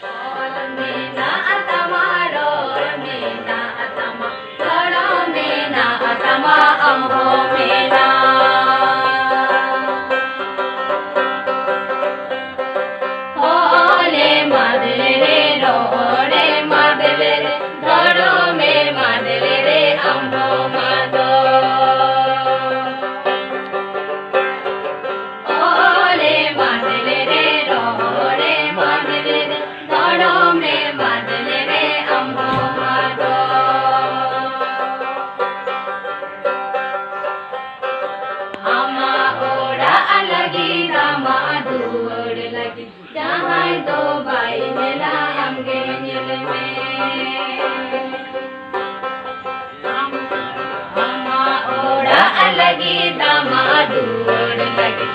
मेना atama ro मेना atama ro मेना atama amho मेना ओले मादले रे रो रे मादले रे धरो मे मादले रे amho मादो ओले मादले रे रो रे मादले रे धरो मे मादले रे amho मादो आमा ओरा अलगी रामा दूर लगी जहाँ दो भाई मिला हमगे मिल में आमा ओरा अलगी रामा दूर लगी